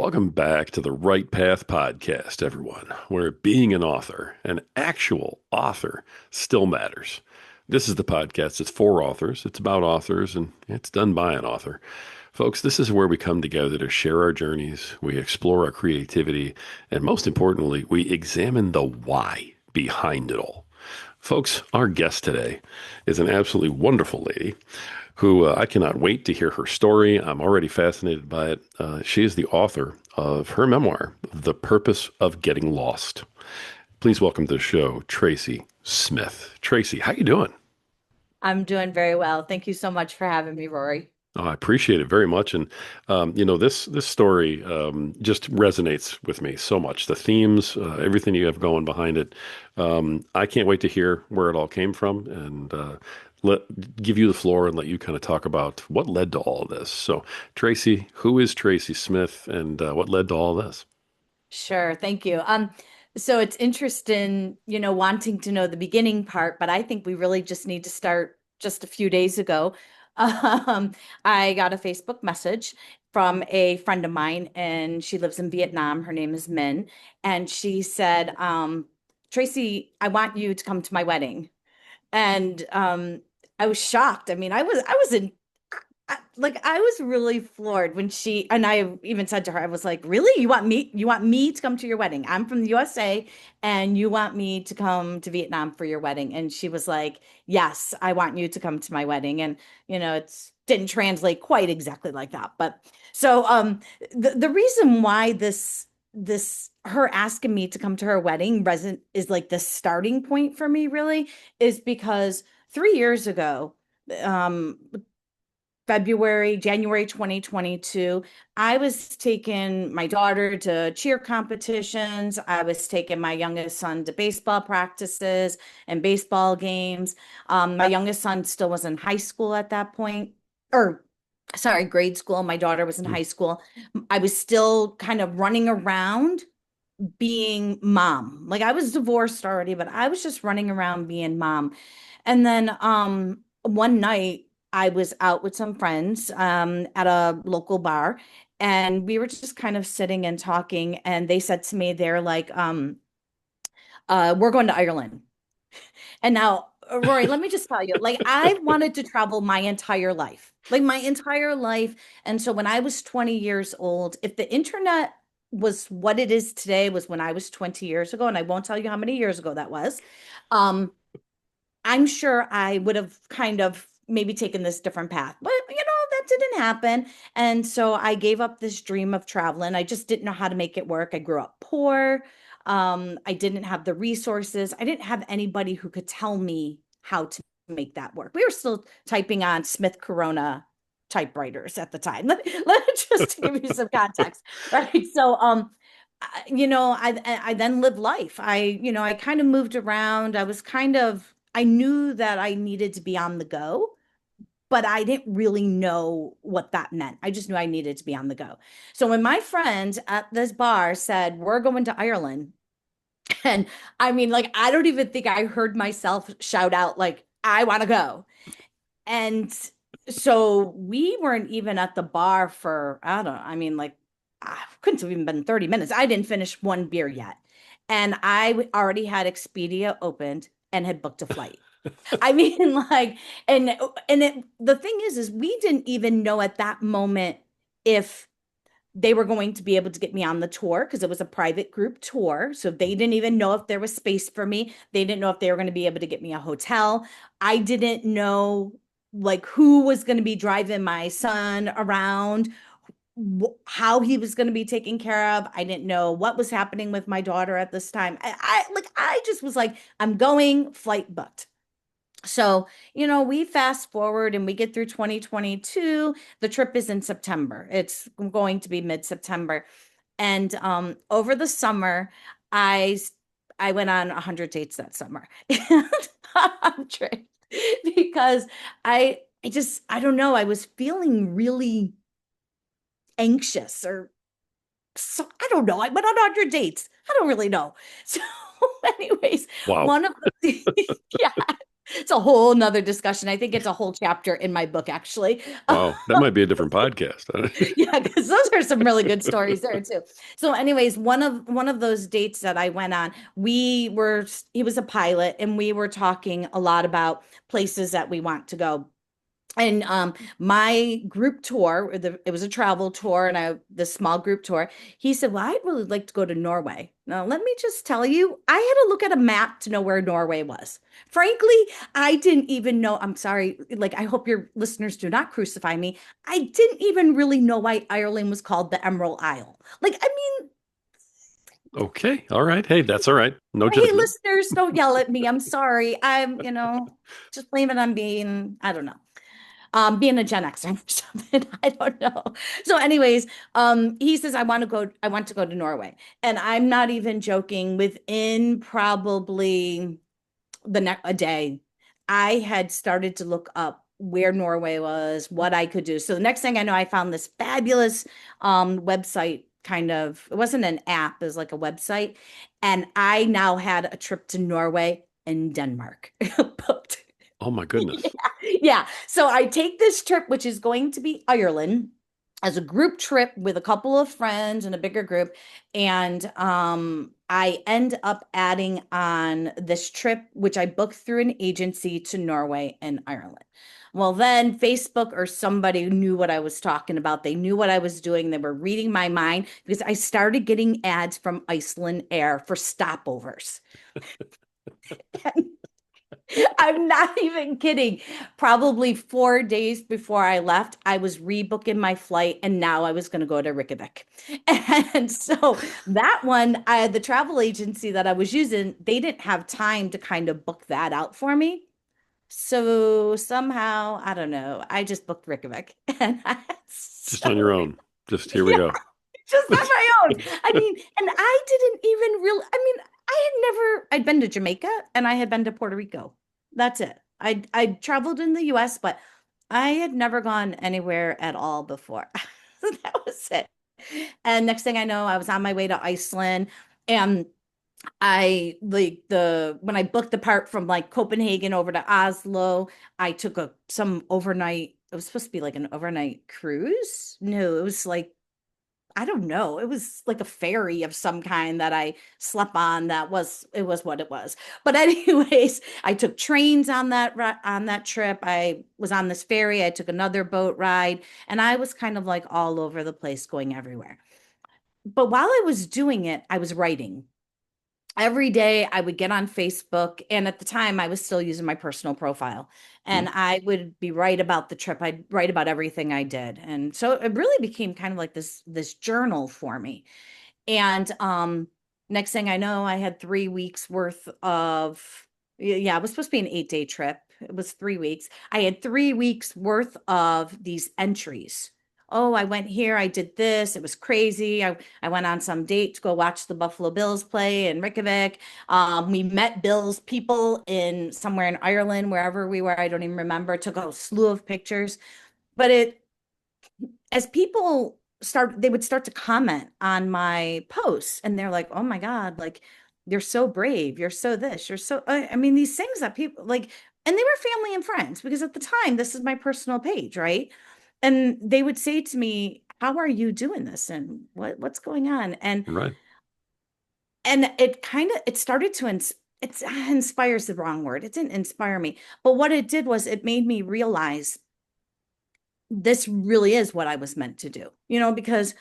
Welcome back to the Right Path Podcast, everyone, where being an author, an actual author, still matters. This is the podcast that's for authors, it's about authors, and it's done by an author. Folks, this is where we come together to share our journeys, we explore our creativity, and most importantly, we examine the why behind it all. Folks, our guest today is an absolutely wonderful lady who I cannot wait to hear her story. I'm already fascinated by it. She is the author of her memoir, The Purpose of Getting Lost. Please welcome to the show, Tracy Smith. Tracy, how you doing? I'm doing very well. Thank you so much for having me, Rory. Oh, I appreciate it very much, and this story just resonates with me so much. The themes, everything you have going behind it. I can't wait to hear where it all came from, and let give you the floor and let you kind of talk about what led to all of this. So, Tracy, who is Tracy Smith, and what led to all this? Sure, thank you. So it's interesting, wanting to know the beginning part, but I think we really just need to start just a few days ago. Um, I got a Facebook message from a friend of mine, and she lives in Vietnam. Her name is Min, and she said, Tracy, I want you to come to my wedding. And I was shocked. I mean, I was in I was really floored when she and I even said to her, I was like, "Really? You want me to come to your wedding? I'm from the USA and you want me to come to Vietnam for your wedding?" And she was like, "Yes, I want you to come to my wedding." And it's didn't translate quite exactly like that. But so the reason why this her asking me to come to her wedding reson is like the starting point for me really is because 3 years ago, um January 2022, I was taking my daughter to cheer competitions. I was taking my youngest son to baseball practices and baseball games. My youngest son still was in high school at that point, or sorry, grade school. My daughter was in Hmm. high school. I was still kind of running around being mom. Like I was divorced already, but I was just running around being mom. And then one night I was out with some friends at a local bar and we were just kind of sitting and talking and they said to me they're like we're going to Ireland. And now Rory, let me just tell you, like I wanted to travel my entire life. Like my entire life. And so when I was 20 years old, if the internet was what it is today was when I was 20 years ago, and I won't tell you how many years ago that was. Um, I'm sure I would have kind of maybe taken this different path, but that didn't happen. And so I gave up this dream of traveling. I just didn't know how to make it work. I grew up poor. I didn't have the resources. I didn't have anybody who could tell me how to make that work. We were still typing on Smith Corona typewriters at the time. Let just to give you some context, right? So, I then lived life. I kind of moved around. I knew that I needed to be on the go, but I didn't really know what that meant. I just knew I needed to be on the go. So when my friend at this bar said, "We're going to Ireland," and I mean, like, I don't even think I heard myself shout out, like, "I want to go." And so we weren't even at the bar for, I don't know, I mean, like, I couldn't have even been 30 minutes. I didn't finish one beer yet. And already had Expedia opened and had booked a flight. I mean, like, the thing is we didn't even know at that moment if they were going to be able to get me on the tour because it was a private group tour. So they didn't even know if there was space for me. They didn't know if they were going to be able to get me a hotel. I didn't know like who was going to be driving my son around, how he was going to be taken care of. I didn't know what was happening with my daughter at this time. I just was like, I'm going, flight booked. So, we fast forward and we get through 2022. The trip is in September. It's going to be mid-September. And over the summer, I I went on 100 dates that summer. 100 because I don't know, I was feeling really anxious or so I don't know. I went on 100 dates. I don't really know. So anyways, Wow. one of the yeah. It's a whole nother discussion. I think it's a whole chapter in my book, actually. Wow, that might be a different podcast. Yeah, because those are some really good stories there too. So, anyways, one of those dates that I went on, he was a pilot, and we were talking a lot about places that we want to go. And my group tour, it was a travel tour, and the small group tour. He said, "Well, I'd really like to go to Norway." Now, let me just tell you, I had to look at a map to know where Norway was. Frankly, I didn't even know. I'm sorry. Like, I hope your listeners do not crucify me. I didn't even really know why Ireland was called the Emerald Isle. Like, I mean, Okay, all right. Hey, that's all right. No hey, judgment. listeners, don't yell at me. I'm sorry. Just blame it on being, I don't know, being a Gen Xer or something. I don't know. So, anyways, he says, I want to go to Norway. And I'm not even joking. Within probably a day, I had started to look up where Norway was, what I could do. So the next thing I know, I found this fabulous website, kind of, it wasn't an app, it was like a website. And I now had a trip to Norway and Denmark booked. Oh my Yeah. goodness. Yeah. So I take this trip, which is going to be Ireland, as a group trip with a couple of friends and a bigger group. And I end up adding on this trip, which I booked through an agency, to Norway and Ireland. Well, then Facebook or somebody knew what I was talking about. They knew what I was doing. They were reading my mind because I started getting ads from Iceland Air for stopovers. I'm not even kidding. Probably 4 days before I left, I was rebooking my flight, and now I was going to go to Reykjavik. And so that one, the travel agency that I was using, they didn't have time to kind of book that out for me. So somehow, I don't know, I just booked Reykjavik. And Just on your own. Just here we yeah, go. just on my own. I mean, and I didn't even really, I mean, I'd been to Jamaica and I had been to Puerto Rico. That's it. I traveled in the US, but I had never gone anywhere at all before. That was it. And next thing I know, I was on my way to Iceland, and I like the when I booked the part from like Copenhagen over to Oslo, I took some overnight, it was supposed to be like an overnight cruise. No, it was like, I don't know. It was like a ferry of some kind that I slept on. It was what it was. But anyways, I took trains on on that trip. I was on this ferry. I took another boat ride, and I was kind of like all over the place, going everywhere. But while I was doing it, I was writing. Every day I would get on Facebook, and at the time I was still using my personal profile, Hmm. and I would be write about the trip. I'd write about everything I did. And so it really became kind of like this journal for me. And next thing I know, I had 3 weeks worth of, yeah, it was supposed to be an 8-day trip. It was 3 weeks. I had 3 weeks worth of these entries. Oh, I went here, I did this, it was crazy. I went on some date to go watch the Buffalo Bills play in Reykjavik. We met Bills people in somewhere in Ireland, wherever we were, I don't even remember. Took a slew of pictures. But it as people start, they would start to comment on my posts, and they're like, "Oh my God, like, you're so brave, you're so this, you're so," I mean, these things that people like, and they were family and friends, because at the time this is my personal page, right? And they would say to me, "How are you doing this, and what's going on?" Right. And it kind of, it started to it's inspires the wrong word. It didn't inspire me, but what it did was it made me realize this really is what I was meant to do. Because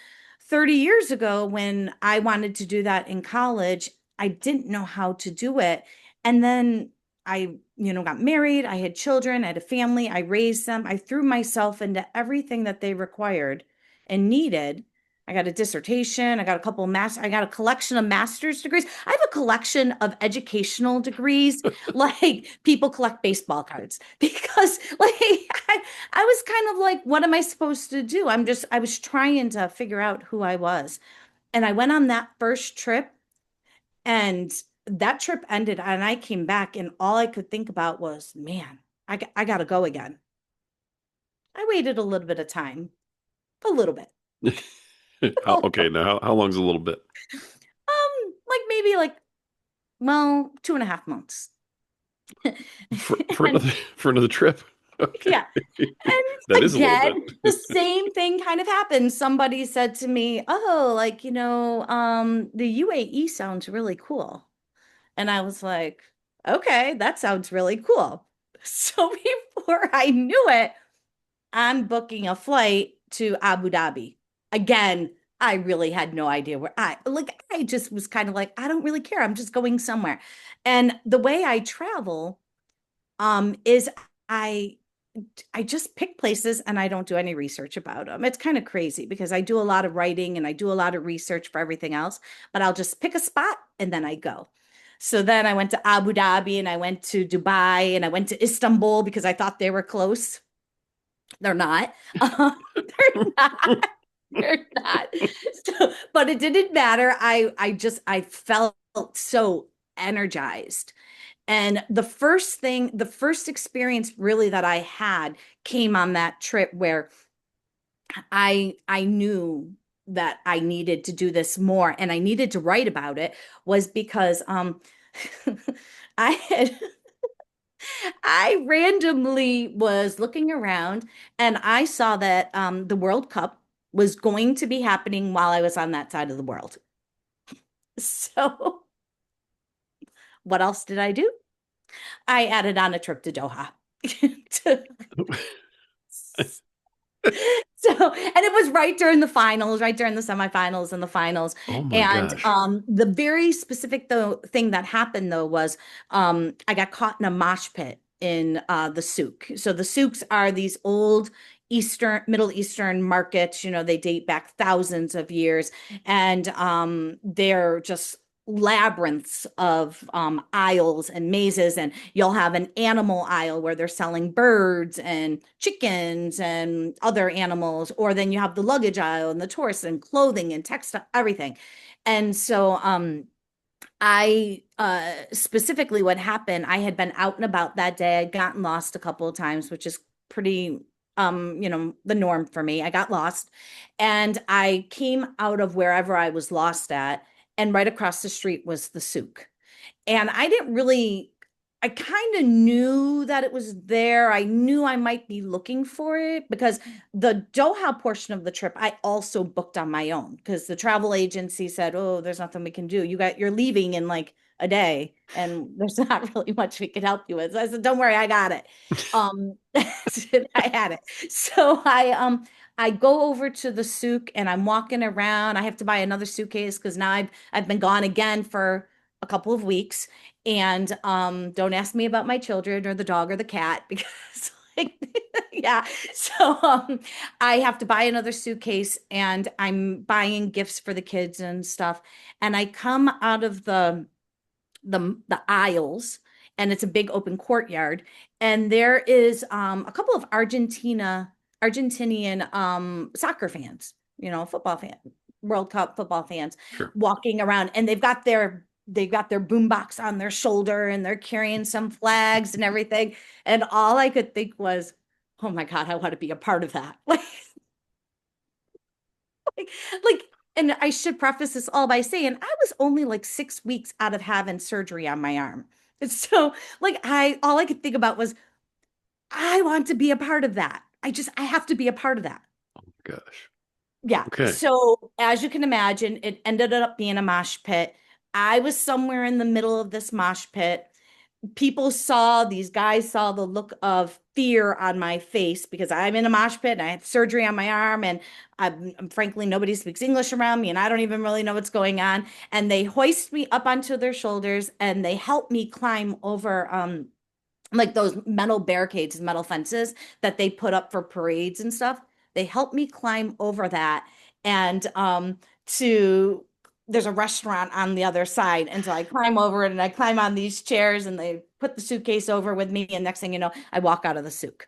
30 years ago, when I wanted to do that in college, I didn't know how to do it. And then I, got married, I had children, I had a family, I raised them, I threw myself into everything that they required and needed. I got a dissertation, I got a collection of master's degrees. I have a collection of educational degrees, like people collect baseball cards, because like I was kind of like, what am I supposed to do? I was trying to figure out who I was. And I went on that first trip, and that trip ended, and I came back, and all I could think about was, man, I got to go again. I waited a little bit of time, a little bit. Okay, now how long's a little bit? Like maybe like, well, 2.5 months. For And another trip. Okay. yeah. And That is a little bit. again, the same thing kind of happened. Somebody said to me, "Oh, like, the UAE sounds really cool." And I was like, "Okay, that sounds really cool." So before I knew it, I'm booking a flight to Abu Dhabi. Again, I really had no idea where I just was kind of like, I don't really care. I'm just going somewhere. And the way I travel, is I I just pick places and I don't do any research about them. It's kind of crazy because I do a lot of writing and I do a lot of research for everything else, but I'll just pick a spot and then I go. So then I went to Abu Dhabi and I went to Dubai and I went to Istanbul because I thought they were close. They're not. They're not. They're not. So, but it didn't matter. I felt so energized. And the first experience really that I had came on that trip where I knew that I needed to do this more and I needed to write about it was because I had I randomly was looking around and I saw that the World Cup was going to be happening while I was on that side of the world. So what else did I do? I added on a trip to Doha. To- So, and it was right during the finals, right during the semifinals and the finals. Oh my And gosh. the very specific thing that happened though was I got caught in a mosh pit in the souk. So the souks are these old Middle Eastern markets, they date back thousands of years, and they're just labyrinths of aisles and mazes, and you'll have an animal aisle where they're selling birds and chickens and other animals, or then you have the luggage aisle and the tourists and clothing and textile, everything. And so I specifically what happened, I had been out and about that day. I'd gotten lost a couple of times, which is pretty the norm for me. I got lost and I came out of wherever I was lost at, and right across the street was the souk. And I kind of knew that it was there. I knew I might be looking for it because the Doha portion of the trip, I also booked on my own because the travel agency said, "Oh, there's nothing we can do. You're leaving in like a day and there's not really much we can help you with." So I said, "Don't worry, I got it." Um, I had it. So I go over to the souk and I'm walking around. I have to buy another suitcase because now I've been gone again for a couple of weeks. And don't ask me about my children or the dog or the cat because like, yeah. So I have to buy another suitcase and I'm buying gifts for the kids and stuff. And I come out of the aisles, and it's a big open courtyard, and there is a couple of Argentinian soccer fans, football fan, World Cup football fans Sure. walking around, and they've got their boombox on their shoulder and they're carrying some flags and everything, and all I could think was, oh my God, I want to be a part of that. Like, and I should preface this all by saying I was only like 6 weeks out of having surgery on my arm. So, like, all I could think about was, I want to be a part of that. I have to be a part of that. Gosh. Yeah. Okay. So, as you can imagine, it ended up being a mosh pit. I was somewhere in the middle of this mosh pit. These guys saw the look of fear on my face because I'm in a mosh pit and I had surgery on my arm, and frankly, nobody speaks English around me and I don't even really know what's going on. And they hoist me up onto their shoulders and they help me climb over like those metal barricades, metal fences that they put up for parades and stuff. They helped me climb over that, and to there's a restaurant on the other side. And so I climb over it and I climb on these chairs and they put the suitcase over with me. And next thing you know, I walk out of the souk.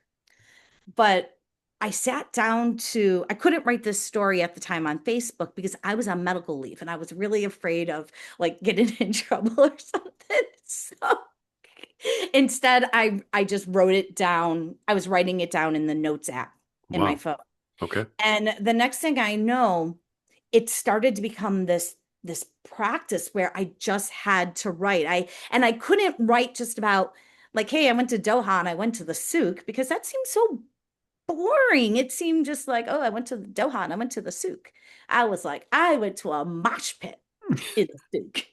But I couldn't write this story at the time on Facebook because I was on medical leave and I was really afraid of like getting in trouble or something. So instead, I just wrote it down. I was writing it down in the notes app in my Wow. phone. Okay. And the next thing I know, it started to become this practice where I just had to write. I couldn't write just about like, hey, I went to Doha and I went to the souk because that seems so boring. It seemed just like, oh, I went to Doha and I went to the souk. I was like, I went to a mosh pit in the souk.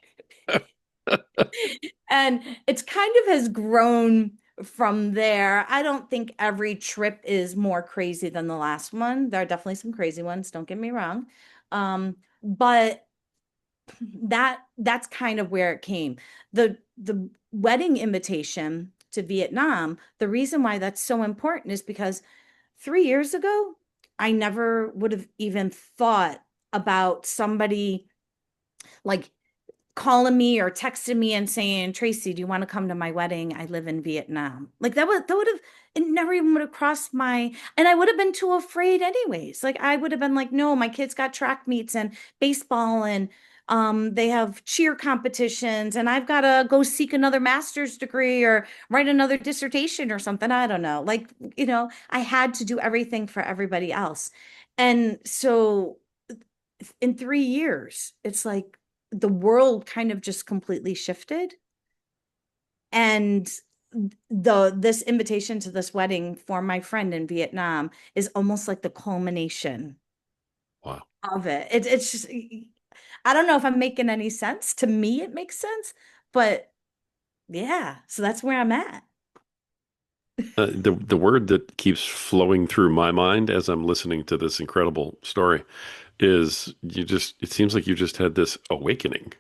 And it's kind of has grown from there. I don't think every trip is more crazy than the last one. There are definitely some crazy ones, don't get me wrong. But that's kind of where it came. The wedding invitation to Vietnam, the reason why that's so important is because 3 years ago, I never would have even thought about somebody like calling me or texting me and saying, Tracy, do you want to come to my wedding? I live in Vietnam. Like that would have, it never even would have crossed my, and I would have been too afraid anyways. Like I would have been like, no, my kids got track meets and baseball and they have cheer competitions and I've got to go seek another master's degree or write another dissertation or something. I don't know. Like, I had to do everything for everybody else. And so in 3 years, it's like the world kind of just completely shifted. And this invitation to this wedding for my friend in Vietnam is almost like the culmination Wow. of it. It's just, I don't know if I'm making any sense. To me, it makes sense, but yeah, so that's where I'm at. The word that keeps flowing through my mind as I'm listening to this incredible story is it seems like you just had this awakening.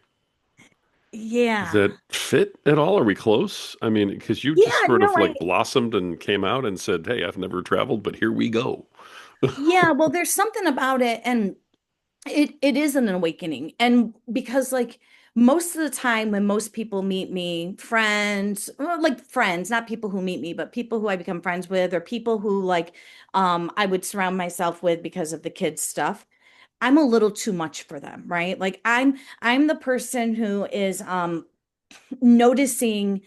Does Yeah. that fit at all? Are we close? I mean, because you just Yeah, sort of no, like blossomed and came out and said, "Hey, I've never traveled, but here we go." yeah, well, there's something about it, and it is an awakening. And because like most of the time when most people meet me, friends, well, like friends, not people who meet me, but people who I become friends with, or people who like I would surround myself with because of the kids stuff. I'm a little too much for them, right? Like I'm the person who is noticing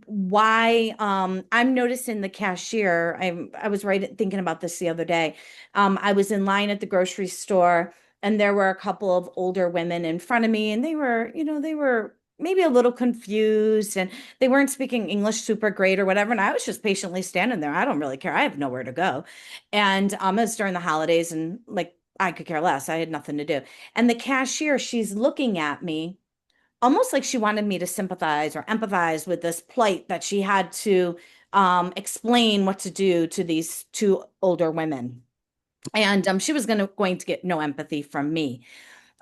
why I'm noticing the cashier. I was right thinking about this the other day. I was in line at the grocery store and there were a couple of older women in front of me and they were maybe a little confused and they weren't speaking English super great or whatever. And I was just patiently standing there. I don't really care. I have nowhere to go. And it's during the holidays and like I could care less. I had nothing to do. And the cashier, she's looking at me almost like she wanted me to sympathize or empathize with this plight that she had to explain what to do to these two older women. And she was going to get no empathy from me.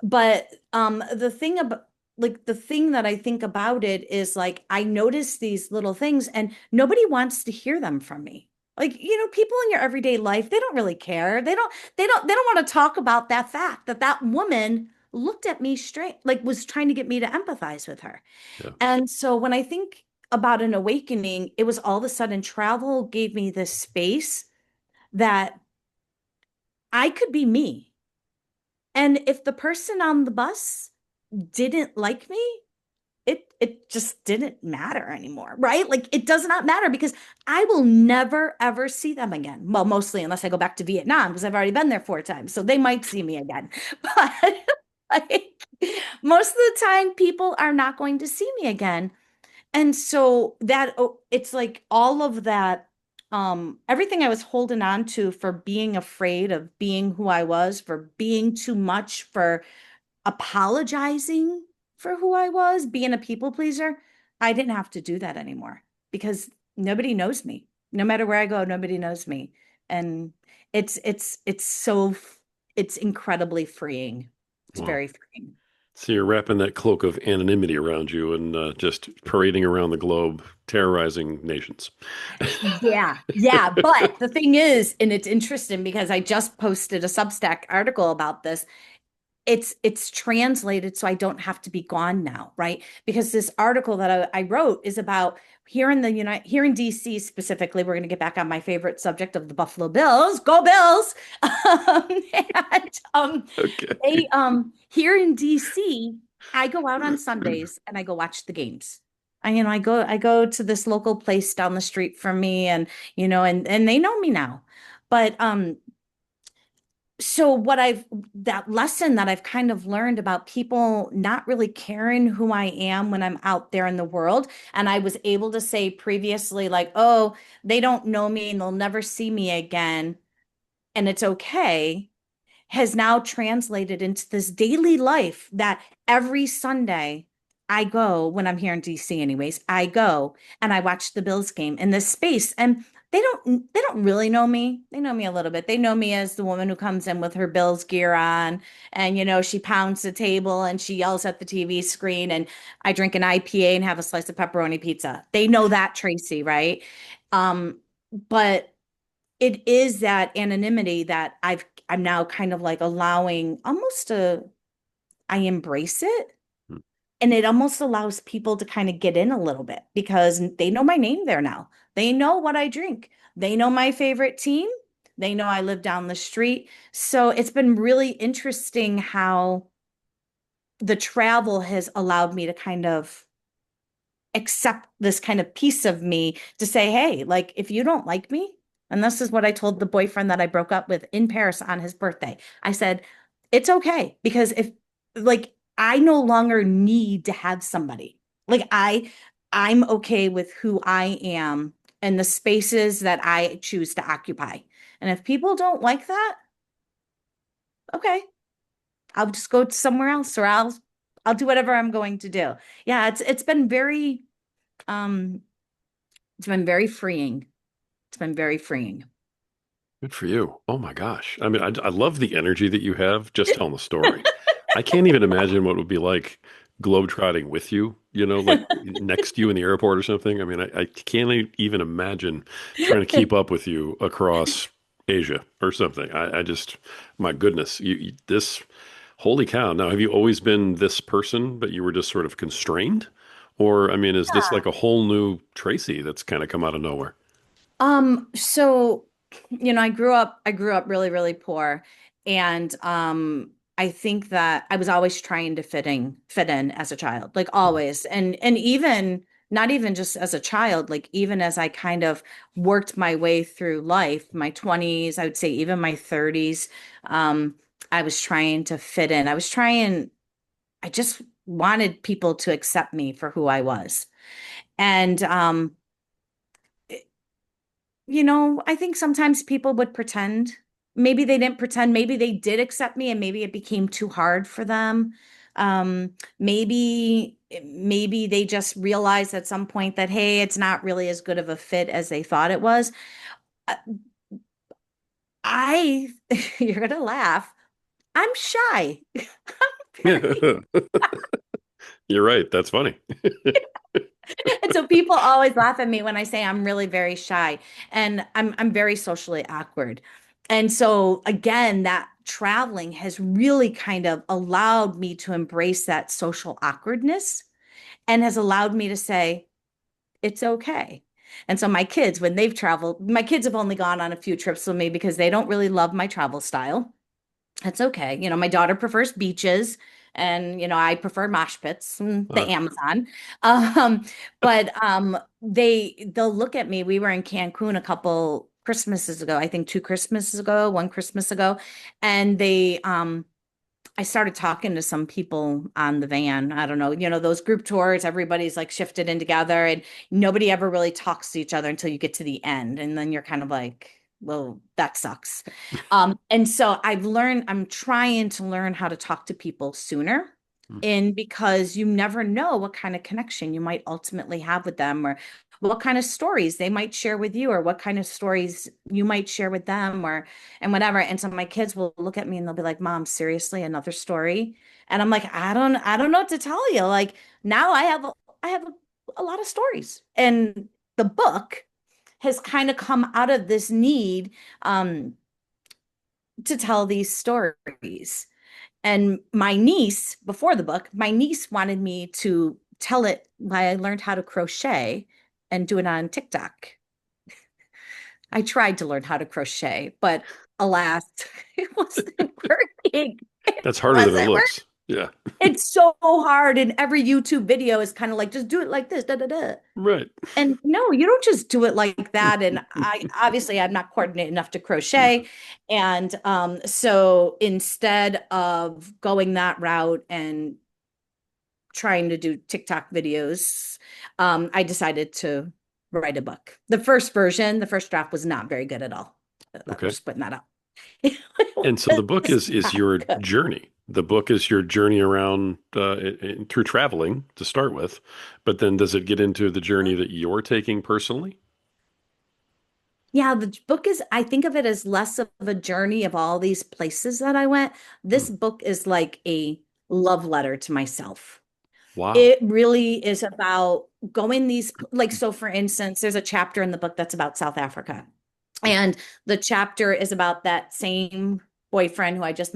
But the thing about like the thing that I think about it is like I notice these little things and nobody wants to hear them from me. Like, people in your everyday life, they don't really care. They don't want to talk about that fact that that woman looked at me straight, like was trying to get me to empathize with her. Yeah. And so when I think about an awakening, it was all of a sudden travel gave me this space that I could be me. And if the person on the bus didn't like me, it just didn't matter anymore, right? Like it does not matter because I will never ever see them again. Well, mostly unless I go back to Vietnam because I've already been there 4 times, so they might see me again. But like most of the time, people are not going to see me again. And so that it's like all of that everything I was holding on to for being afraid of being who I was, for being too much, for apologizing for who I was, being a people pleaser, I didn't have to do that anymore because nobody knows me. No matter where I go, nobody knows me. And it's so it's incredibly freeing. It's Wow. very freeing. So you're wrapping that cloak of anonymity around you and just parading around the globe, terrorizing nations. Yeah, yeah. But the thing is, and it's interesting because I just posted a Substack article about this. It's translated so I don't have to be gone now, right? Because this article that I wrote is about here in DC specifically. We're going to get back on my favorite subject of the Buffalo Bills. Go Bills! And Okay. here in DC, I go out on Sundays and I go watch the games. I go to this local place down the street from me, and and they know me now. But so what I've that lesson that I've kind of learned about people not really caring who I am when I'm out there in the world. And I was able to say previously, like, oh, they don't know me and they'll never see me again. And it's okay, has now translated into this daily life that every Sunday I go when I'm here in DC anyways, I go and I watch the Bills game in this space and they don't really know me. They know me a little bit. They know me as the woman who comes in with her Bills gear on and she pounds the table and she yells at the TV screen and I drink an IPA and have a slice of pepperoni pizza. They know that Tracy, right? But it is that anonymity that I'm now kind of like allowing almost I embrace it. And it almost allows people to kind of get in a little bit because they know my name there now. They know what I drink. They know my favorite team. They know I live down the street. So it's been really interesting how the travel has allowed me to kind of accept this kind of piece of me to say, hey, like if you don't like me, and this is what I told the boyfriend that I broke up with in Paris on his birthday. I said, it's okay because if like I no longer need to have somebody. Like I'm okay with who I am and the spaces that I choose to occupy. And if people don't like that, okay, I'll just go somewhere else or I'll do whatever I'm going to do. Yeah, it's been very um it's been very freeing. It's been very freeing. Good for you. Oh my gosh. I mean, I love the energy that you have just telling the story. I can't even imagine what it would be like globetrotting with you, like next to you in the airport or something. I mean, I can't even imagine trying to keep up with you across Asia or something. I just, my goodness, this, holy cow. Now, have you always been this person, but you were just sort of constrained? Or, I mean, is this like a whole new Tracy that's kind of come out of nowhere? So, I grew up really, really poor. And I think that I was always trying to fit in as a child, like always. And even not even just as a child, like even as I kind of worked my way through life, my 20s, I would say even my 30s, um, I was trying to fit in. I just wanted people to accept me for who I was. And I think sometimes people would pretend. Maybe they didn't pretend. Maybe they did accept me and maybe it became too hard for them. Maybe they just realized at some point that, hey, it's not really as good of a fit as they thought it was. Uh, I, you're gonna laugh. I'm shy. I'm very You're right. That's funny. And so people always laugh at me when I say I'm really very shy and I'm very socially awkward. And so again, that traveling has really kind of allowed me to embrace that social awkwardness and has allowed me to say it's okay. And so my kids, when they've traveled, my kids have only gone on a few trips with me because they don't really love my travel style. That's okay. My daughter prefers beaches and, I prefer mosh pits and the Uh, Amazon. Um, but they'll look at me. We were in Cancun a couple Christmases ago, I think 2 Christmases ago, 1 Christmas ago. And I started talking to some people on the van. I don't know, those group tours, everybody's like shifted in together and nobody ever really talks to each other until you get to the end. And then you're kind of like, well, that sucks. And so I'm trying to learn how to talk to people sooner. And because you never know what kind of connection you might ultimately have with them or what kind of stories they might share with you or what kind of stories you might share with them or and whatever. And so my kids will look at me and they'll be like, Mom, seriously, another story? And I'm like, I don't know what to tell you. Like now I have a lot of stories. And the book has kind of come out of this need to tell these stories. And before the book, my niece wanted me to tell it why I learned how to crochet and do it on TikTok. I tried to learn how to crochet, but alas, it wasn't working. It that's harder than it wasn't working. looks. Yeah. It's so hard. And every YouTube video is kind of like, just do it like this, da da da. Right. And no, you don't just do it like that. And I obviously I'm not coordinated enough to crochet. And so instead of going that route and trying to do TikTok videos, I decided to write a book. The first version, the first draft was not very good at all. I'm Okay. just putting that out. And so the It book was is not your good. journey. The book is your journey around through traveling to start with, but then does it get into the journey that you're taking personally? Yeah, the book is, I think of it as less of a journey of all these places that I went. Hmm. This book is like a love letter to myself. Wow. It really is about going these, like, so for instance, there's a chapter in the book that's about South Africa. And the chapter is about that same boyfriend who I just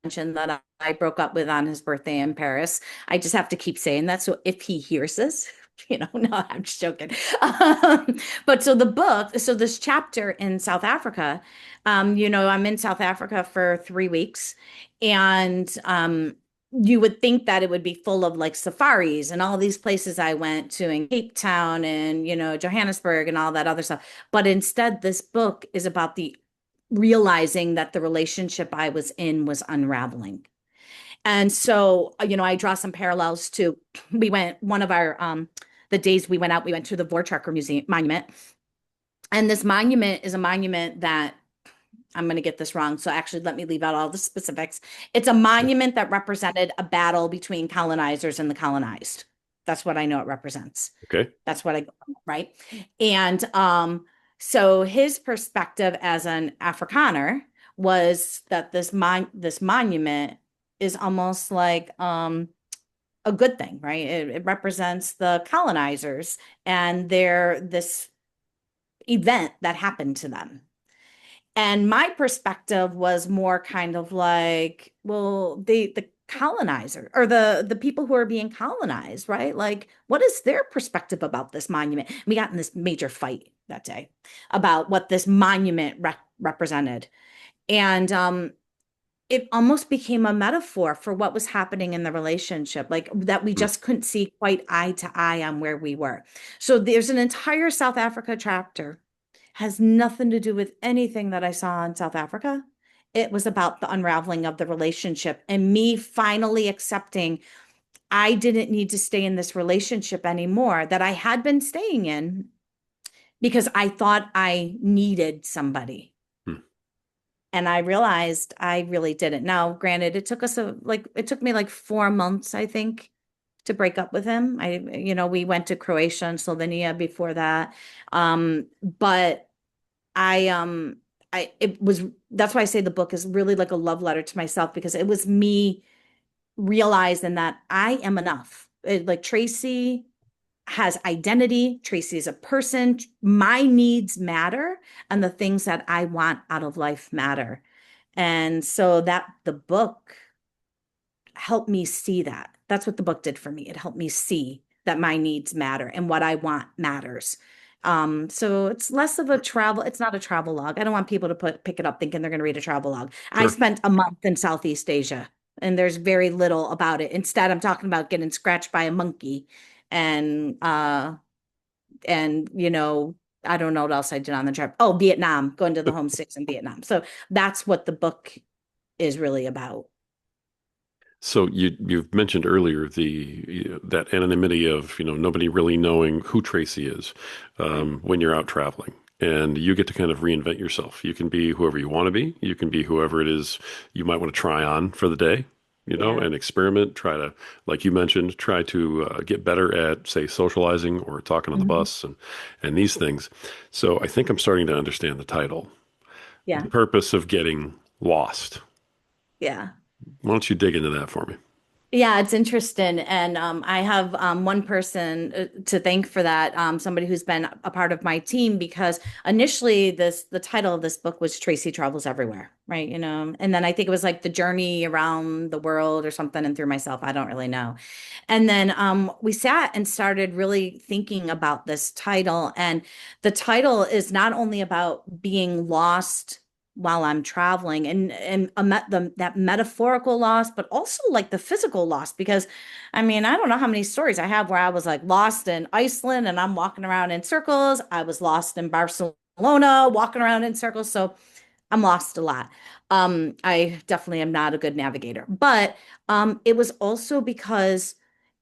mentioned that I broke up with on his birthday in Paris. I just have to keep saying that. So if he hears this, no, I'm just joking. But so the book, so this chapter in South Africa, I'm in South Africa for 3 weeks, and you would think that it would be full of like safaris and all these places I went to in Cape Town and, Johannesburg and all that other stuff. But instead, this book is about the realizing that the relationship I was in was unraveling. And so, I draw some parallels to we went one of our the days we went out, we went to the Vortracker Museum monument. And this monument is a monument that I'm going to get this wrong. So actually, let me leave out all the specifics. It's a Okay. monument that represented a battle between colonizers and the colonized. That's what I know it represents. Okay. That's what I, right? And so his perspective as an Afrikaner was that this monument is almost like a good thing, right? It represents the colonizers and their this event that happened to them. And my perspective was more kind of like, well, the colonizer or the people who are being colonized, right? Like, what is their perspective about this monument? We got in this major fight that day about what this monument represented. And it almost became a metaphor for what was happening in the relationship, like that we Hmm. just couldn't see quite eye to eye on where we were. So there's an entire South Africa chapter, has nothing to do with anything that I saw in South Africa. It was about the unraveling of the relationship and me finally accepting I didn't need to stay in this relationship anymore that I had been staying in because I thought I needed somebody. Hmm. And I realized I really didn't. Now, granted, it took me like 4 months, I think, to break up with him. We went to Croatia and Slovenia before that. But I it was that's why I say the book is really like a love letter to myself because it was me realizing that I am enough. Like Tracy has identity, Tracy is a person, my needs matter, and the things that I want out of life matter. And so that the book helped me see that. That's what the book did for me. It helped me see that my needs matter and what I want matters. So it's less of a travel, it's not a travel log. I don't want people to pick it up thinking they're going to read a travel log. I Sure. spent a month in Southeast Asia and there's very little about it. Instead, I'm talking about getting scratched by a monkey and and I don't know what else I did on the trip. Oh, Vietnam, going to the homesticks in Vietnam. So that's what the book is really about. So you've mentioned earlier that anonymity of nobody really knowing who Tracy is Right. when you're out traveling, and you get to kind of reinvent yourself. You can be whoever you want to be. You can be whoever it is you might want to try on for the day, Yeah. and experiment. Try to, like you mentioned, try to get better at say socializing or talking on the Mhm. bus and these things. So I think I'm starting to understand the title, the Yeah. purpose of getting lost. Yeah. Why don't you dig into that for me? Yeah, it's interesting. And I have one person to thank for that, somebody who's been a part of my team because initially the title of this book was Tracy Travels Everywhere, right? And then I think it was like the journey around the world or something and through myself. I don't really know. And then we sat and started really thinking about this title. And the title is not only about being lost while I'm traveling, and that metaphorical loss, but also like the physical loss. Because I mean, I don't know how many stories I have where I was like lost in Iceland and I'm walking around in circles. I was lost in Barcelona walking around in circles. So I'm lost a lot. I definitely am not a good navigator, but it was also because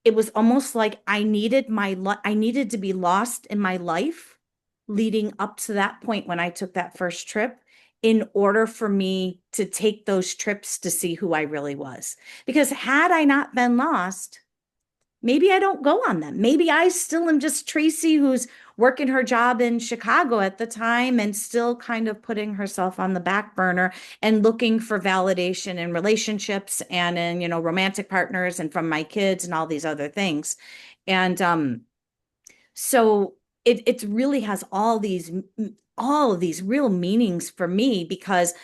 it was almost like I needed to be lost in my life leading up to that point when I took that first trip in order for me to take those trips to see who I really was. Because had I not been lost, maybe I don't go on them. Maybe I still am just Tracy who's working her job in Chicago at the time and still kind of putting herself on the back burner and looking for validation in relationships and in, romantic partners and from my kids and all these other things. And so it really has all of these real meanings for me because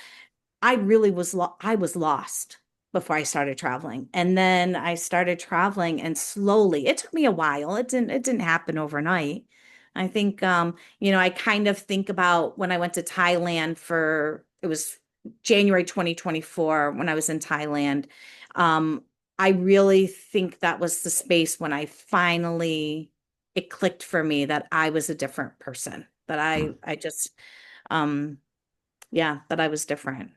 I was lost before I started traveling. And then I started traveling and slowly, it took me a while. It didn't happen overnight. I think I kind of think about when I went to Thailand for it was January 2024 when I was in Thailand. Um I really think that was the space when I finally it clicked for me that I was a different person. That Hmm. I just um yeah, that I was different.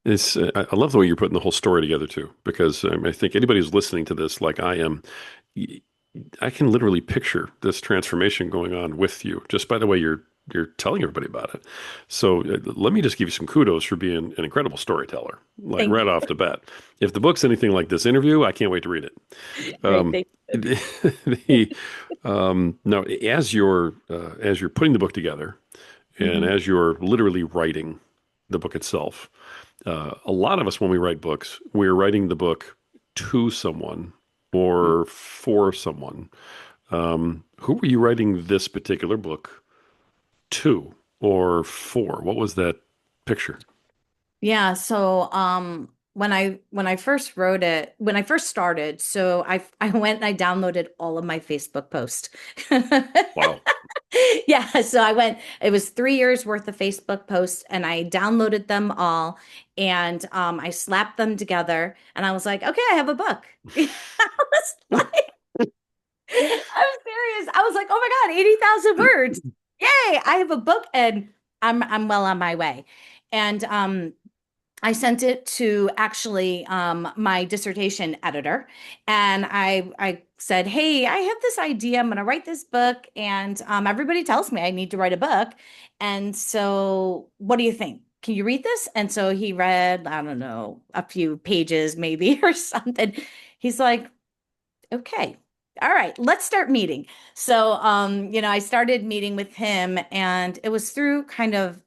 I love the way you're putting the whole story together too, because I think anybody who's listening to this, like I am, y- I can literally picture this transformation going on with you just by the way you're telling everybody about it. So let me just give you some kudos for being an incredible storyteller, like Thank right you. off the bat. If the book's anything like this interview, I can't wait to read it. Great. Um, Thank you. the Now as you're putting the book together and Hmm. as you're literally writing the book itself, a lot of us, when we write books, we're writing the book to someone or for someone. Who were you writing this particular book to or for? What was that picture? Yeah, so when I first wrote it, when I first started, so I went and I downloaded all of my Facebook posts. Wow. Yeah, so it was 3 years worth of Facebook posts and I downloaded them all and I slapped them together and I was like, okay, I have a book. I was like, I'm serious. I was like, oh my God, 80,000 words. Yay, I have a book and I'm well on my way. And I sent it to actually my dissertation editor, and I said, "Hey, I have this idea. I'm going to write this book, and everybody tells me I need to write a book. And so, what do you think? Can you read this?" And so he read, I don't know, a few pages maybe or something. He's like, "Okay." All right, let's start meeting. So, I started meeting with him, and it was through kind of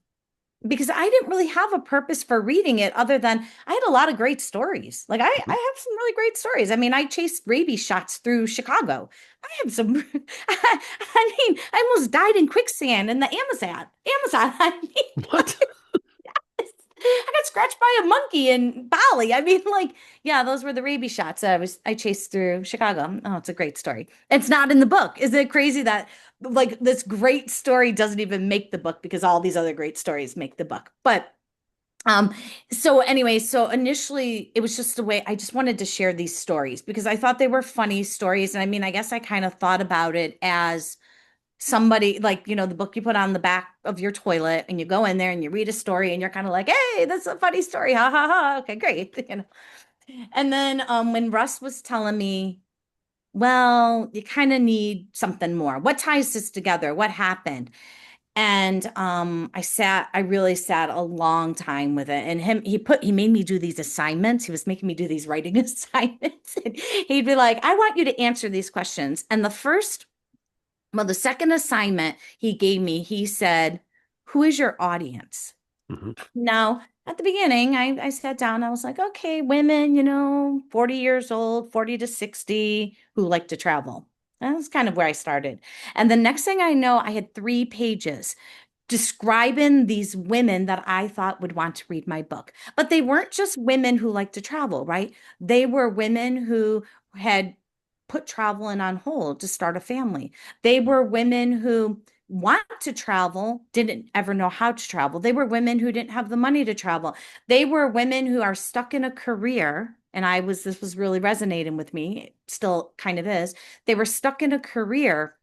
because I didn't really have a purpose for reading it other than I had a lot of great stories. Like I Mhm. have some really great stories. I mean, I chased rabies shots through Chicago. I have some, I mean, I almost died in quicksand in the Amazon. Amazon. I mean, What? I got scratched by a monkey in Bali. I mean, like, yeah, those were the rabies shots I chased through Chicago. Oh, it's a great story. It's not in the book. Isn't it crazy that like this great story doesn't even make the book because all these other great stories make the book? But um, so anyway, so initially it was just a way I just wanted to share these stories because I thought they were funny stories. And I mean, I guess I kind of thought about it as somebody like, the book you put on the back of your toilet and you go in there and you read a story and you're kind of like, hey, that's a funny story. Ha ha ha. Okay, great. And then when Russ was telling me, well, you kind of need something more. What ties this together? What happened? And I really sat a long time with it. And he made me do these assignments. He was making me do these writing assignments. And he'd be like, I want you to answer these questions. And the second assignment he gave me, he said, who is your audience? Mhm. Now, at the beginning, I sat down, I was like, okay, women, 40 years old, 40 to 60, who like to travel. That's kind of where I started. And the next thing I know, I had 3 pages describing these women that I thought would want to read my book. But they weren't just women who like to travel, right? They were women who had put traveling on hold to start a family. They were women who want to travel, didn't ever know how to travel. They were women who didn't have the money to travel. They were women who are stuck in a career. And this was really resonating with me. It still kind of is. They were stuck in a career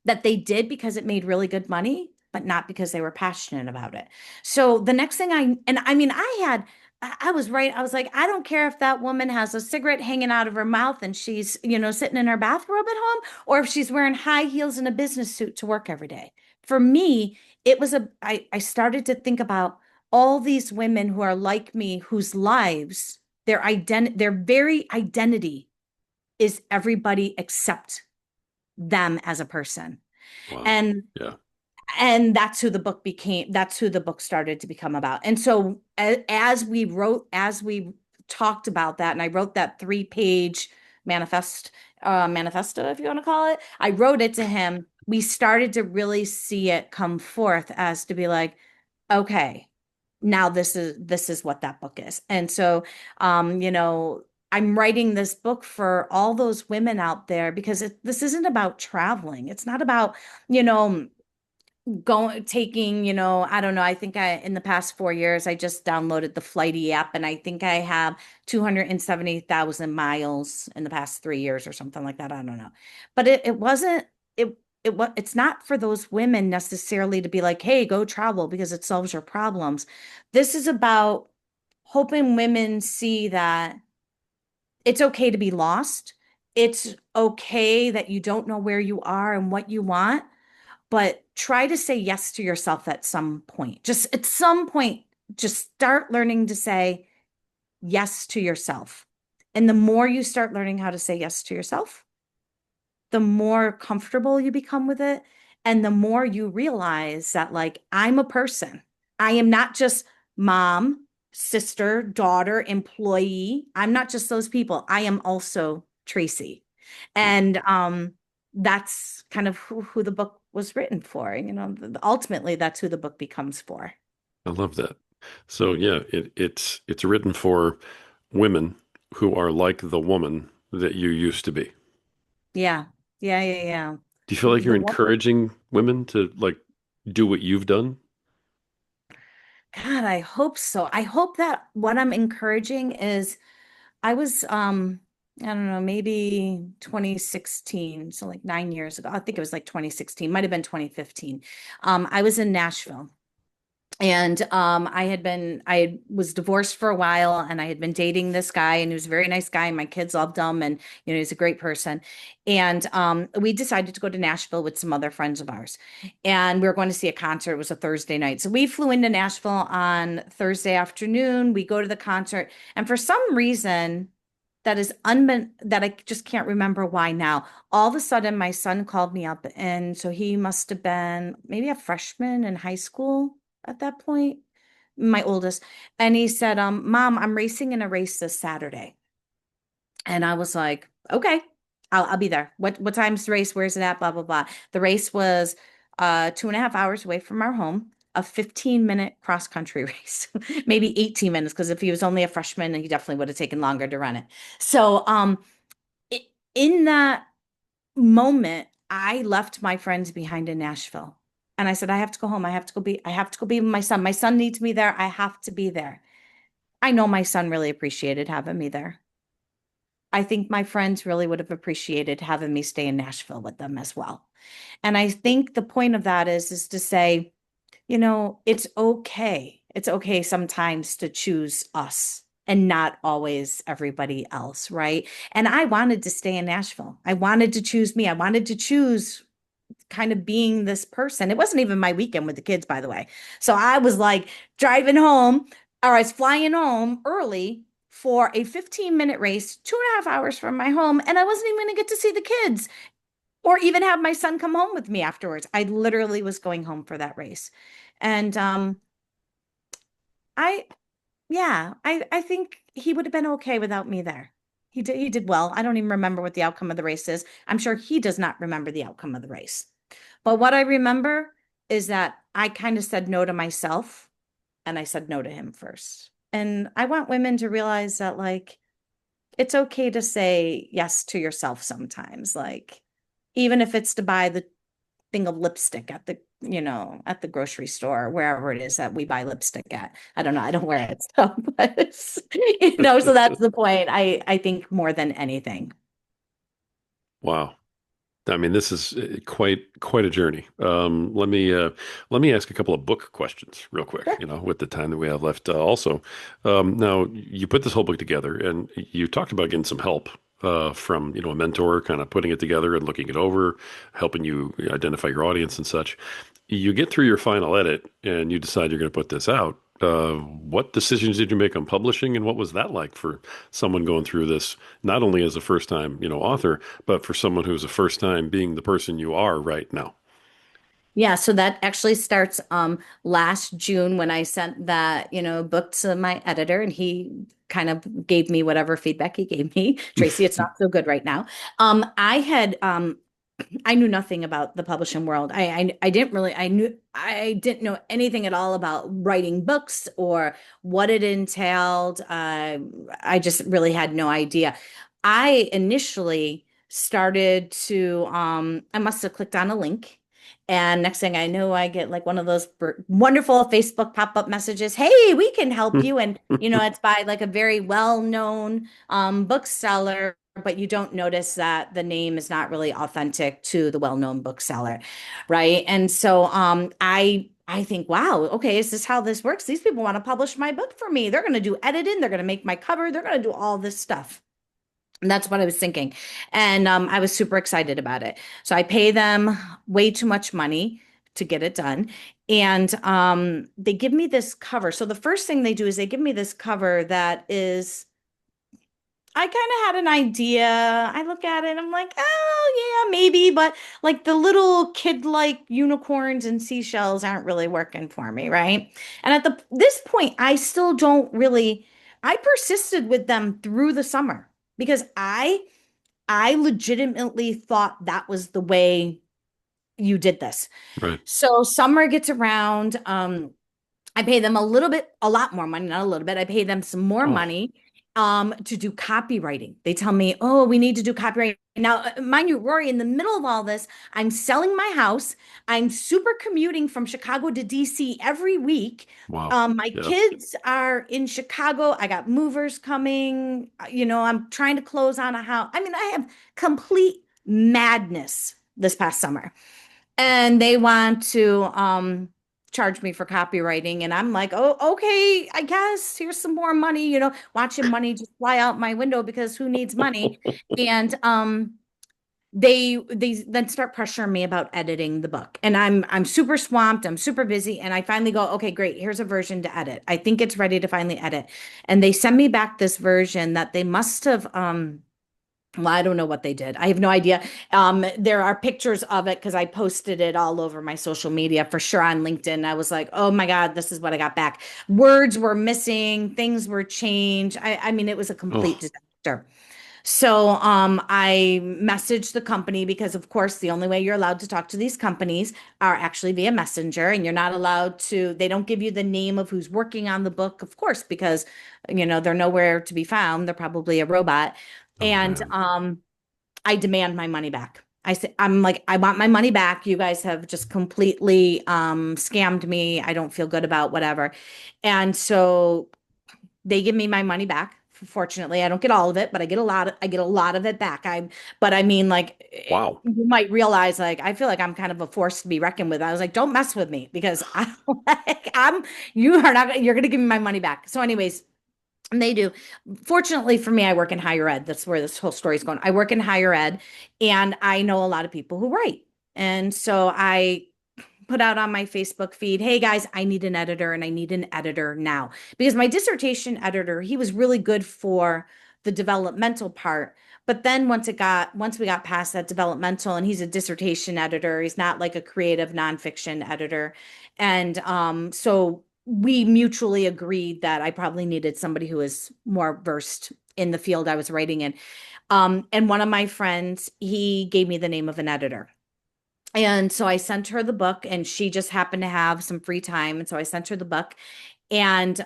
that they did because it made really good money, but not because they were passionate about it. So the next thing and I mean, I was right. I was like, I don't care if that woman has a cigarette hanging out of her mouth and she's, sitting in her bathrobe at home, or if she's wearing high heels and a business suit to work every day. For me, I started to think about all these women who are like me, whose lives, their very identity is everybody except them as a person. Wow. And Yeah. that's who the book started to become about. And so as we talked about that, and I wrote that 3-page manifesto, if you want to call it, I wrote it to him. We started to really see it come forth as to be like, okay, now this is what that book is. And so, I'm writing this book for all those women out there because this isn't about traveling. It's not about, you know, going taking, I don't know. I think in the past 4 years, I just downloaded the Flighty app, and I think I have 270,000 miles in the past 3 years or something like that. I don't know. But it wasn't, it's not for those women necessarily to be like, hey, go travel because it solves your problems. This is about hoping women see that it's okay to be lost. It's okay that you don't know where you are and what you want, but try to say yes to yourself at some point. Just at some point, just start learning to say yes to yourself. And the more you start learning how to say yes to yourself, the more comfortable you become with it. And the more you realize that, like, I'm a person. I am not just mom, sister, daughter, employee. I'm not just those people. I am also Tracy. And that's kind of who the book was written for. Ultimately, that's who the book becomes for. I love that. So yeah, it's written for women who are like the woman that you used to be. Yeah. Yeah. Yeah. Yeah. Do you feel like you're The woman, encouraging women to like do what you've done? God, I hope so. I hope that what I'm encouraging is I was I don't know, maybe 2016, so like 9 years ago. I think it was like 2016, might have been 2015. I was in Nashville. And I was divorced for a while, and I had been dating this guy, and he was a very nice guy, and my kids loved him, and he's a great person. And we decided to go to Nashville with some other friends of ours, and we were going to see a concert. It was a Thursday night, so we flew into Nashville on Thursday afternoon. We go to the concert, and for some reason that I just can't remember why now. All of a sudden, my son called me up, and so he must have been maybe a freshman in high school at that point, my oldest. And he said, Mom, I'm racing in a race this Saturday. And I was like, okay, I'll be there. What time's the race? Where's it at? Blah, blah, blah. The race was 2.5 hours away from our home, a 15-minute cross country race, maybe 18 minutes, because if he was only a freshman, he definitely would have taken longer to run it. So i- in that moment, I left my friends behind in Nashville. And I said, I have to go home. I have to go be with my son. My son needs me there. I have to be there. I know my son really appreciated having me there. I think my friends really would have appreciated having me stay in Nashville with them as well. And I think the point of that is to say, it's okay. It's okay sometimes to choose us and not always everybody else, right? And I wanted to stay in Nashville. I wanted to choose me. I wanted to choose kind of being this person. It wasn't even my weekend with the kids, by the way. So I was like driving home, or I was flying home early for a 15-minute race, 2.5 hours from my home, and I wasn't even going to get to see the kids or even have my son come home with me afterwards. I literally was going home for that race. And I yeah, I think he would have been okay without me there. He did well. I don't even remember what the outcome of the race is. I'm sure he does not remember the outcome of the race. But what I remember is that I kind of said no to myself, and I said no to him first. And I want women to realize that, like, it's okay to say yes to yourself sometimes. Like, even if it's to buy the thing of lipstick at the, at the grocery store, wherever it is that we buy lipstick at. I don't know. I don't wear it. So, but so that's the point. I think more than anything. Wow. I mean, this is quite a journey. Let me ask a couple of book questions real quick. Sure. With the time that we have left. Also, now you put this whole book together, and you talked about getting some help from a mentor, kind of putting it together and looking it over, helping you identify your audience and such. You get through your final edit, and you decide you're going to put this out. What decisions did you make on publishing, and what was that like for someone going through this, not only as a first time, author, but for someone who's a first time being the person you are right now? Yeah, so that actually starts last June when I sent that, book to my editor and he kind of gave me whatever feedback he gave me. Tracy, it's not so good right now. I knew nothing about the publishing world. I didn't really I didn't know anything at all about writing books or what it entailed. I just really had no idea. I initially started to I must have clicked on a link. And next thing I know, I get like one of those wonderful Facebook pop-up messages. Hey, we can help you. And, it's by like a very well-known bookseller, but you don't notice that the name is not really authentic to the well-known bookseller, right? And so I think, wow, okay, is this how this works? These people want to publish my book for me. They're going to do editing, they're going to make my cover, they're going to do all this stuff. And that's what I was thinking. And I was super excited about it. So I pay them way too much money to get it done. And they give me this cover. So the first thing they do is they give me this cover that is I kind of had an idea. I look at it, I'm like, oh, yeah, maybe, but like the little kid-like unicorns and seashells aren't really working for me, right? And at this point, I still don't really, I persisted with them through the summer because I legitimately thought that was the way you did this. Right. So summer gets around, I pay them a lot more money, not a little bit. I pay them some more Oh, money to do copywriting. They tell me, oh, we need to do copywriting. Now, mind you, Rory, in the middle of all this, I'm selling my house. I'm super commuting from Chicago to DC every week. wow. My Yeah. kids are in Chicago. I got movers coming. I'm trying to close on a house. I mean, I have complete madness this past summer and they want to charge me for copywriting and I'm like, "Oh, okay, I guess here's some more money, watching money just fly out my window because who needs money?" And they then start pressuring me about editing the book. And I'm super swamped, I'm super busy, and I finally go, "Okay, great. Here's a version to edit. I think it's ready to finally edit." And they send me back this version that they must have well, I don't know what they did. I have no idea. There are pictures of it because I posted it all over my social media for sure on LinkedIn. I was like, oh my God, this is what I got back. Words were missing, things were changed. I mean, it was a complete Oh, disaster. So I messaged the company because, of course, the only way you're allowed to talk to these companies are actually via Messenger, and you're not allowed to, they don't give you the name of who's working on the book, of course, because, they're nowhere to be found. They're probably a robot. oh And man. I demand my money back. I'm like, I want my money back. You guys have just completely scammed me. I don't feel good about whatever. And so they give me my money back. Fortunately, I don't get all of it, but I get a lot of it back. But I mean, like, Wow. you might realize, like, I feel like I'm kind of a force to be reckoned with. I was like, don't mess with me because you are not, you're going to give me my money back. So anyways, and they do. Fortunately for me, I work in higher ed. That's where this whole story is going. I work in higher ed and I know a lot of people who write. And so I put out on my Facebook feed, hey guys, I need an editor and I need an editor now. Because my dissertation editor, he was really good for the developmental part. But then once we got past that developmental, and he's a dissertation editor, he's not like a creative nonfiction editor. And so we mutually agreed that I probably needed somebody who is more versed in the field I was writing in. And one of my friends, he gave me the name of an editor. And so I sent her the book and she just happened to have some free time. And so I sent her the book and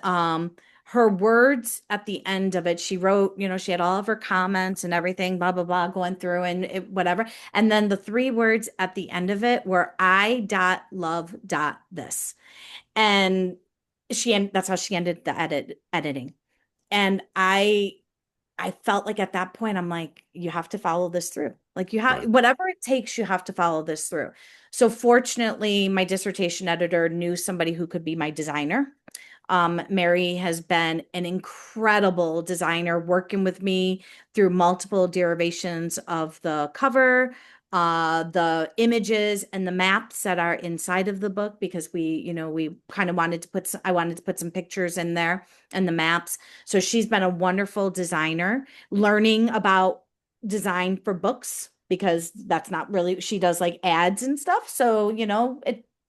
her words at the end of it, she wrote, she had all of her comments and everything, blah, blah, blah, going through and whatever. And then the three words at the end of it were I dot love dot this. And that's how she ended the editing. And I felt like at that point, I'm like, you have to follow this through. Like you have, Right. whatever it takes, you have to follow this through. So fortunately, my dissertation editor knew somebody who could be my designer. Mary has been an incredible designer working with me through multiple derivations of the cover, the images and the maps that are inside of the book because we kind of I wanted to put some pictures in there and the maps. So she's been a wonderful designer, learning about design for books because that's not really, she does like ads and stuff. So,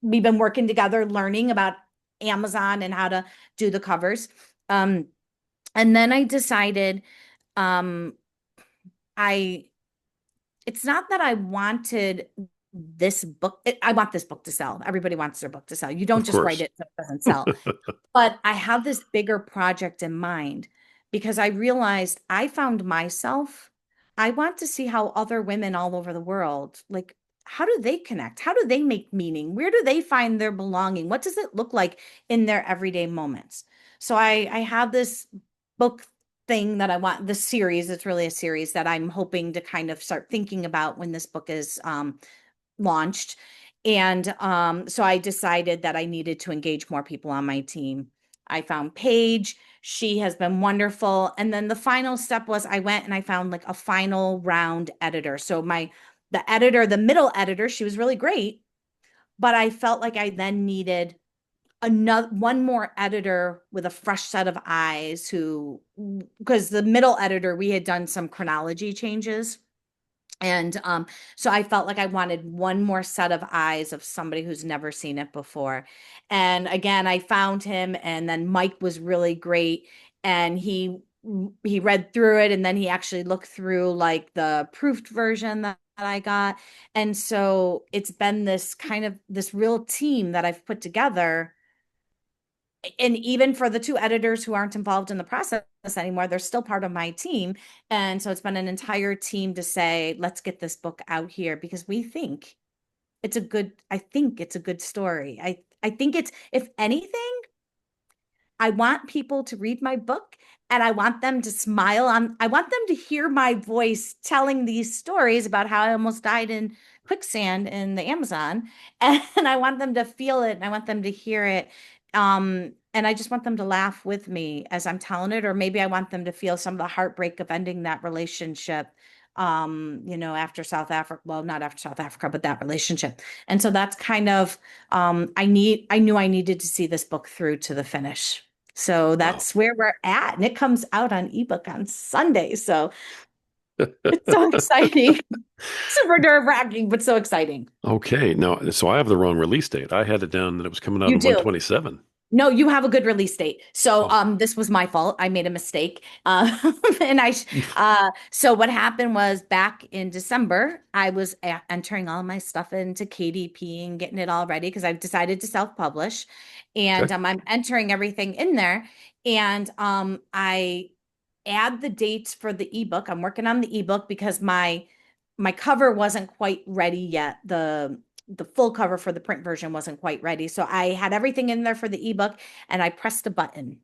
we've been working together, learning about Amazon and how to do the covers. Um, and then I decided, um, I, it's not that I wanted this book. I want this book to sell. Everybody wants their book to sell. You don't Of just write course. it so it doesn't sell. But I have this bigger project in mind because I realized I found myself. I want to see how other women all over the world, like, how do they connect? How do they make meaning? Where do they find their belonging? What does it look like in their everyday moments? So I have this book thing that I want, the series. It's really a series that I'm hoping to kind of start thinking about when this book is launched. And so I decided that I needed to engage more people on my team. I found Paige. She has been wonderful. And then the final step was I went and I found like a final round editor. So the middle editor, she was really great, but I felt like I then needed another one more editor with a fresh set of eyes who, because the middle editor, we had done some chronology changes and so I felt like I wanted one more set of eyes of somebody who's never seen it before. And again, I found him, and then Mike was really great. And he read through it, and then he actually looked through like the proofed version that I got. And so it's been this kind of this real team that I've put together, and even for the two editors who aren't involved in the process anymore, they're still part of my team. And so it's been an entire team to say, let's get this book out here because I think it's a good story. I think it's, if anything, I want people to read my book and I want them to I want them to hear my voice telling these stories about how I almost died in quicksand in the Amazon. And I want them to feel it and I want them to hear it. And I just want them to laugh with me as I'm telling it, or maybe I want them to feel some of the heartbreak of ending that relationship. After South Africa, well, not after South Africa, but that relationship. And so that's kind of, I knew I needed to see this book through to the finish. So Wow. that's where we're at. And it comes out on ebook on Sunday. So it's so exciting. Super nerve-wracking, but so exciting. Okay. Now, so I have the wrong release date. I had it down that it was coming out You in do. 127. No, you have a good release date. So Oh, this was my fault. I made a mistake. And so what happened was back in December, I was entering all my stuff into KDP and getting it all ready because I've decided to self-publish. And okay. I'm entering everything in there. And I add the dates for the ebook. I'm working on the ebook because my cover wasn't quite ready yet. The full cover for the print version wasn't quite ready. So I had everything in there for the ebook and I pressed a button.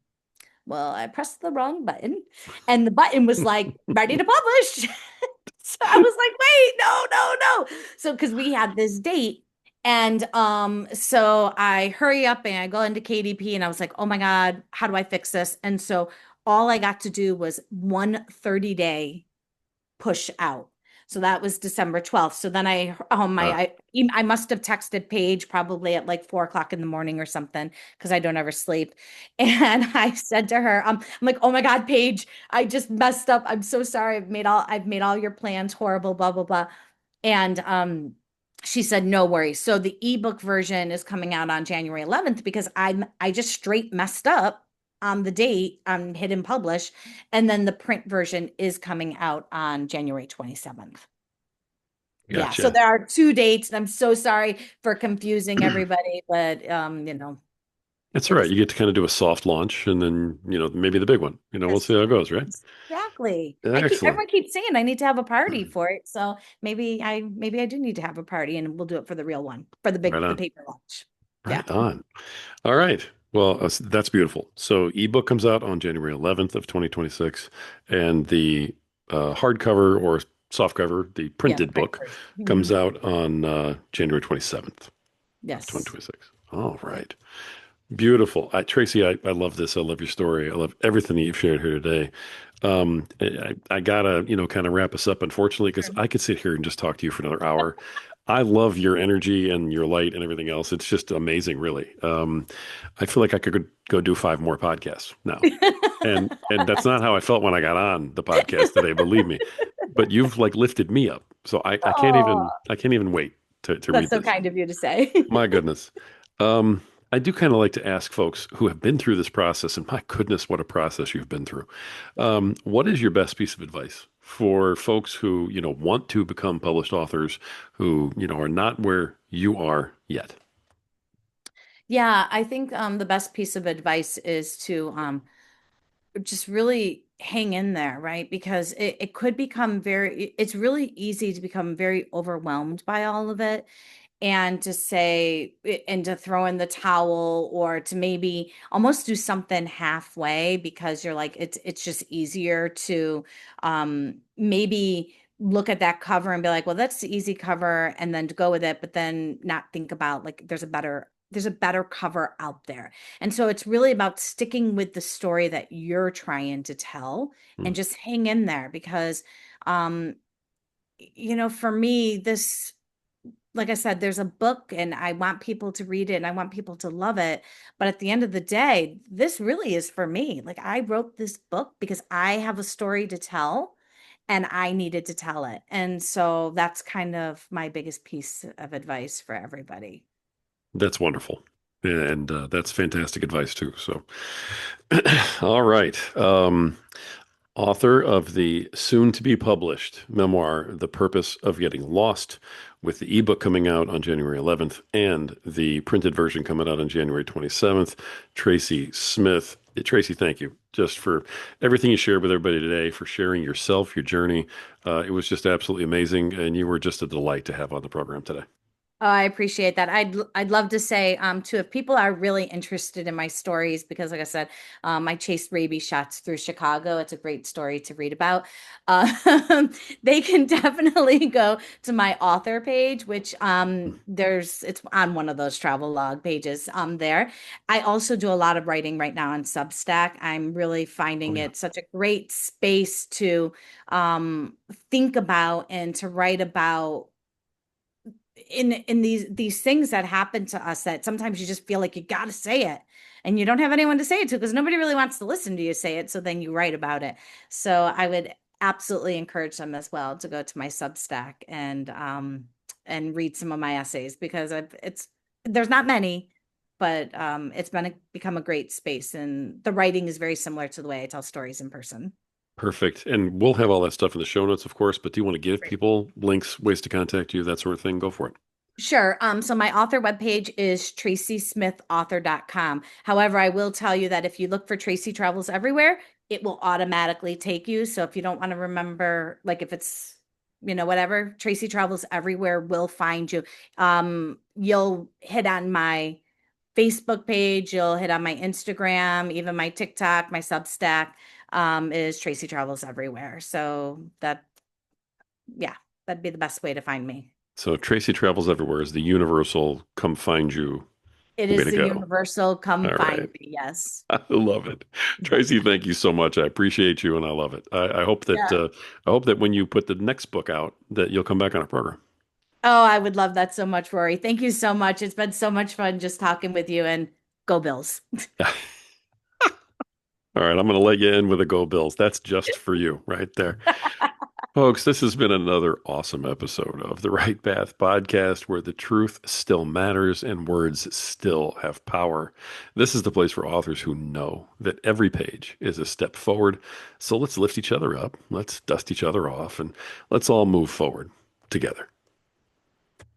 Well, I pressed the wrong button and the button was like ready to publish. So I was like, wait, no, no, no. So because we had this date. And so I hurry up and I go into KDP and I was like, oh my God, how do I fix this? And so all I got to do was one 30-day push out. So that was December 12th. So then Uh, I must have texted Paige probably at like 4 o'clock in the morning or something because I don't ever sleep. And I said to her, I'm like, oh my God, Paige, I just messed up. I'm so sorry. I've made all your plans horrible, blah, blah, blah. And she said, no worries. So the ebook version is coming out on January 11th because I just straight messed up on the date on hit and publish. And then the print version is coming out on January 27th. Yeah. So gotcha. there are two dates. I'm so sorry for confusing everybody, but That's all right. It's You get to kind of do a soft launch and then, maybe the big one. We'll see yes, how it goes, right? exactly. Excellent. Everyone keeps saying I need to have a party for it. So maybe I do need to have a party and we'll do it for the real one, for Right the on. paper launch. Yeah. Right on. All right. Well, that's beautiful. So ebook comes out on January 11th of 2026, and the hardcover or softcover, the Yeah, the printed print book, version. comes out on January 27th of Yes. 2026. All Yeah. right. Beautiful. Tracy, I love this. I love your story. I love everything that you've shared here today. I gotta, kind of wrap us up, unfortunately, because Sure. I could sit here and just talk to you for another hour. I love your energy and your light and everything else. It's just amazing, really. I feel like I could go do 5 more podcasts now. And that's not how I felt when I got on the podcast today, believe me. But you've like lifted me up. So I can't even Oh, I can't even wait to that's read so this. kind of you to say. My goodness. I do kind of like to ask folks who have been through this process, and my goodness, what a process you've been through. What is your best piece of advice for folks who, want to become published authors who, are not where you are yet? Yeah, I think the best piece of advice is to just really hang in there, right? Because it could become it's really easy to become very overwhelmed by all of it and to say and to throw in the towel or to maybe almost do something halfway because you're like it's just easier to maybe look at that cover and be like, well, that's the easy cover and then to go with it, but then not think about like there's a better cover out there. And so it's really about sticking with the story that you're trying to tell Hmm. and just hang in there because um for me this like I said, there's a book and I want people to read it and I want people to love it. But at the end of the day, this really is for me. Like I wrote this book because I have a story to tell and I needed to tell it. And so that's kind of my biggest piece of advice for everybody. That's wonderful. And that's fantastic advice too. So, all right. Author of the soon to be published memoir, The Purpose of Getting Lost, with the ebook coming out on January 11th and the printed version coming out on January 27th, Tracy Smith. Tracy, thank you just for everything you shared with everybody today, for sharing yourself, your journey. It was just absolutely amazing. And you were just a delight to have on the program today. Oh, I appreciate that. I'd love to say too if people are really interested in my stories because like I said, I chased rabies shots through Chicago. It's a great story to read about. They can definitely go to my author page, which it's on one of those travel log pages there. I also do a lot of writing right now on Substack. I'm really Oh, finding yeah. it such a great space to um think about and to write about in these things that happen to us that sometimes you just feel like you got to say it and you don't have anyone to say it to because nobody really wants to listen to you say it so then you write about it so I would absolutely encourage them as well to go to my Substack and read some of my essays because it's there's not many but become a great space and the writing is very similar to the way I tell stories in person. Perfect. And we'll have all that stuff in the show notes, of course. But do you want to give people links, ways to contact you, that sort of thing? Go for it. Sure. So my author webpage is tracysmithauthor.com. However, I will tell you that if you look for Tracy Travels Everywhere, it will automatically take you. So if you don't want to remember, like if it's, whatever, Tracy Travels Everywhere will find you. You'll hit on my Facebook page, you'll hit on my Instagram, even my TikTok, my Substack, is Tracy Travels Everywhere. So yeah, that'd be the best way to find me. So Tracy Travels Everywhere is the universal come find you It way is to the go. universal come All find right. me. Yes. I love it. Tracy, thank you so much. I appreciate you and I love it. Yeah. I hope that when you put the next book out that you'll come back on our program. Oh, I would love that so much, Rory. Thank you so much. It's been so much fun just talking with you and go Bills. All right, I'm going to let you in with a Go Bills. That's just for you right there. Folks, this has been another awesome episode of the Right Path podcast where the truth still matters and words still have power. This is the place for authors who know that every page is a step forward. So let's lift each other up, let's dust each other off, and let's all move forward together.